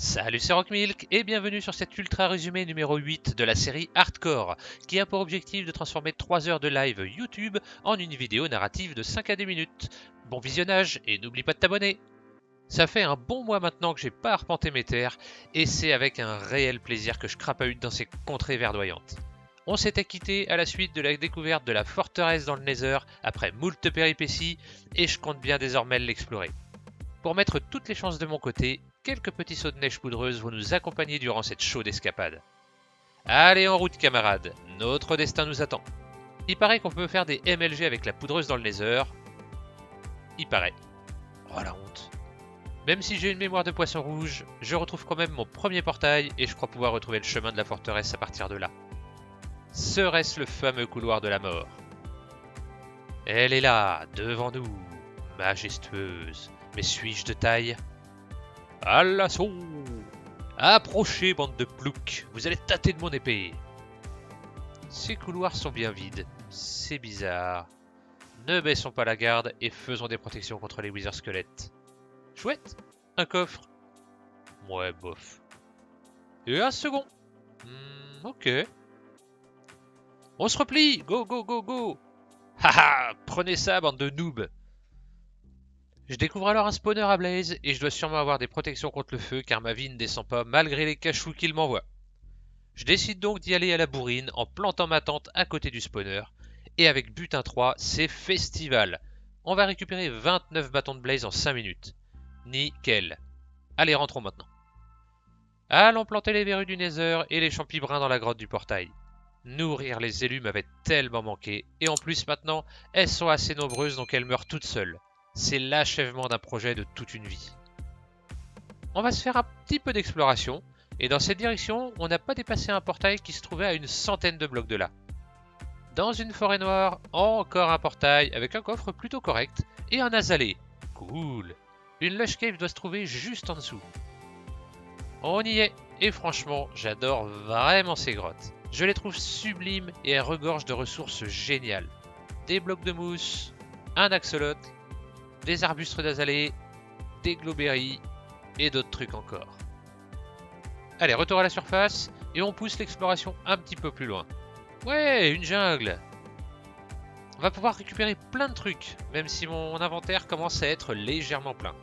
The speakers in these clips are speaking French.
Salut, c'est Rockmilk et bienvenue sur cet ultra résumé numéro 8 de la série Hardcore, qui a pour objectif de transformer 3 heures de live YouTube en une vidéo narrative de 5 à 10 minutes. Bon visionnage et n'oublie pas de t'abonner. Ça fait un bon mois maintenant que j'ai pas arpenté mes terres et c'est avec un réel plaisir que je crapahute dans ces contrées verdoyantes. On s'était quitté à la suite de la découverte de la forteresse dans le Nether après moult péripéties et je compte bien désormais l'explorer. Pour mettre toutes les chances de mon côté, quelques petits sauts de neige poudreuse vont nous accompagner durant cette chaude escapade. Allez en route camarades, notre destin nous attend. Il paraît qu'on peut faire des MLG avec la poudreuse dans le Nether. Il paraît. Oh la honte. Même si j'ai une mémoire de poisson rouge, je retrouve quand même mon premier portail et je crois pouvoir retrouver le chemin de la forteresse à partir de là. Serait-ce le fameux couloir de la mort? Elle est là, devant nous, majestueuse. Mais suis-je de taille? À l'assaut! Approchez, bande de ploucs, vous allez tâter de mon épée. Ces couloirs sont bien vides, c'est bizarre. Ne baissons pas la garde et faisons des protections contre les wither squelettes. Chouette, un coffre. Ouais, bof. Et un second. Ok. On se replie, go go go go. Haha, prenez ça, bande de noobs. Je découvre alors un spawner à Blaze et je dois sûrement avoir des protections contre le feu car ma vie ne descend pas malgré les cachous qu'il m'envoie. Je décide donc d'y aller à la bourrine en plantant ma tente à côté du spawner et avec butin 3, c'est festival. On va récupérer 29 bâtons de Blaze en 5 minutes. Nickel. Allez, rentrons maintenant. Allons planter les verrues du Nether et les champis bruns dans la grotte du portail. Nourrir les élus m'avait tellement manqué et en plus maintenant, elles sont assez nombreuses donc elles meurent toutes seules. C'est l'achèvement d'un projet de toute une vie. On va se faire un petit peu d'exploration, et dans cette direction, on n'a pas dépassé un portail qui se trouvait à une centaine de blocs de là. Dans une forêt noire, encore un portail avec un coffre plutôt correct, et un azalée. Cool. Une lush cave doit se trouver juste en dessous. On y est, et franchement, j'adore vraiment ces grottes. Je les trouve sublimes et elles regorgent de ressources géniales. Des blocs de mousse, un axolotl, des arbustes d'azalée, des glowberries et d'autres trucs encore. Allez, retour à la surface et on pousse l'exploration un petit peu plus loin. Ouais, une jungle. On va pouvoir récupérer plein de trucs, même si mon inventaire commence à être légèrement plein.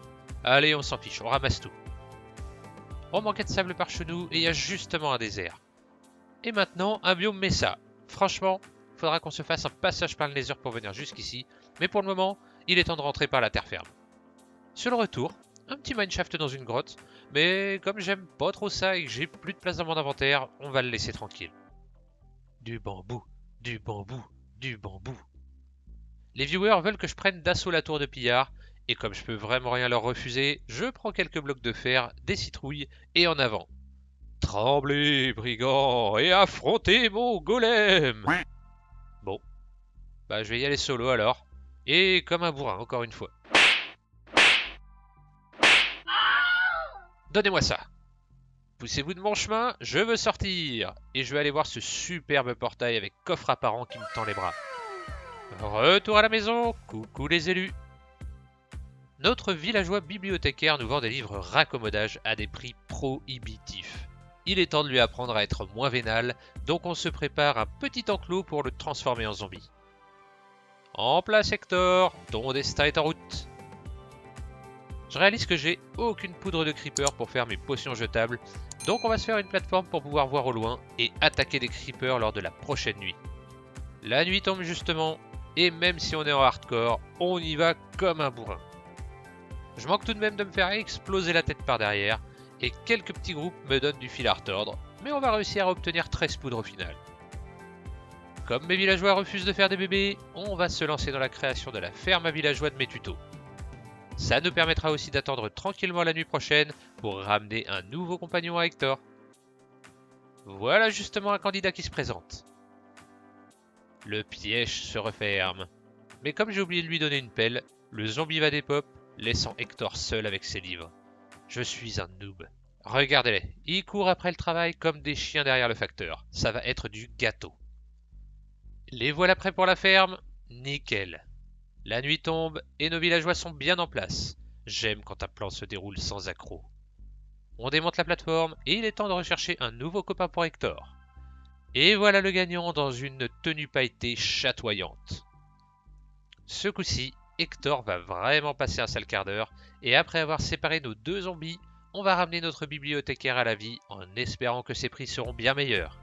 Allez, on s'en fiche, on ramasse tout. On manquait de sable parchenou et il y a justement un désert. Et maintenant, un biome Mesa. Franchement, faudra qu'on se fasse un passage par le Nether pour venir jusqu'ici, mais pour le moment, il est temps de rentrer par la terre ferme. Sur le retour, un petit mineshaft dans une grotte, mais comme j'aime pas trop ça et que j'ai plus de place dans mon inventaire, on va le laisser tranquille. Du bambou, du bambou, du bambou. Les viewers veulent que je prenne d'assaut la tour de pillard, et comme je peux vraiment rien leur refuser, je prends quelques blocs de fer, des citrouilles, et en avant. Tremblez, brigands, et affrontez mon golem! Bon, bah je vais y aller solo alors, et comme un bourrin encore une fois. Donnez-moi ça. Poussez-vous de mon chemin, je veux sortir. Et je vais aller voir ce superbe portail avec coffre apparent qui me tend les bras. Retour à la maison, coucou les élus. Notre villageois bibliothécaire nous vend des livres raccommodage à des prix prohibitifs. Il est temps de lui apprendre à être moins vénal, donc on se prépare un petit enclos pour le transformer en zombie. En place Hector, ton destin est en route. Je réalise que j'ai aucune poudre de creeper pour faire mes potions jetables, donc on va se faire une plateforme pour pouvoir voir au loin et attaquer des creepers lors de la prochaine nuit. La nuit tombe justement, et même si on est en hardcore, on y va comme un bourrin. Je manque tout de même de me faire exploser la tête par derrière, et quelques petits groupes me donnent du fil à retordre, mais on va réussir à obtenir 13 poudres au final. Comme mes villageois refusent de faire des bébés, on va se lancer dans la création de la ferme à villageois de mes tutos. Ça nous permettra aussi d'attendre tranquillement la nuit prochaine pour ramener un nouveau compagnon à Hector. Voilà justement un candidat qui se présente. Le piège se referme. Mais comme j'ai oublié de lui donner une pelle, le zombie va dépop, laissant Hector seul avec ses livres. Je suis un noob. Regardez-les, ils courent après le travail comme des chiens derrière le facteur. Ça va être du gâteau. Les voilà prêts pour la ferme. Nickel. La nuit tombe et nos villageois sont bien en place. J'aime quand un plan se déroule sans accroc. On démonte la plateforme et il est temps de rechercher un nouveau copain pour Hector. Et voilà le gagnant dans une tenue pailletée chatoyante. Ce coup-ci, Hector va vraiment passer un sale quart d'heure et après avoir séparé nos deux zombies, on va ramener notre bibliothécaire à la vie en espérant que ses prix seront bien meilleurs.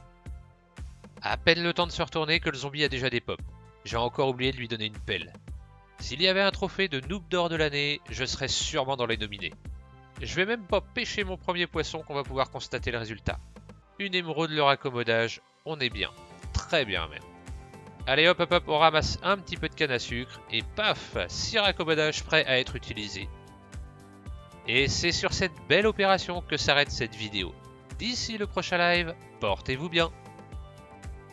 À peine le temps de se retourner que le zombie a déjà des pops. J'ai encore oublié de lui donner une pelle. S'il y avait un trophée de noob d'or de l'année, je serais sûrement dans les nominés. Je vais même pas pêcher mon premier poisson qu'on va pouvoir constater le résultat. Une émeraude le raccommodage, on est bien. Très bien même. Allez hop hop hop, on ramasse un petit peu de canne à sucre et paf, 6 raccommodages prêts à être utilisés. Et c'est sur cette belle opération que s'arrête cette vidéo. D'ici le prochain live, portez-vous bien.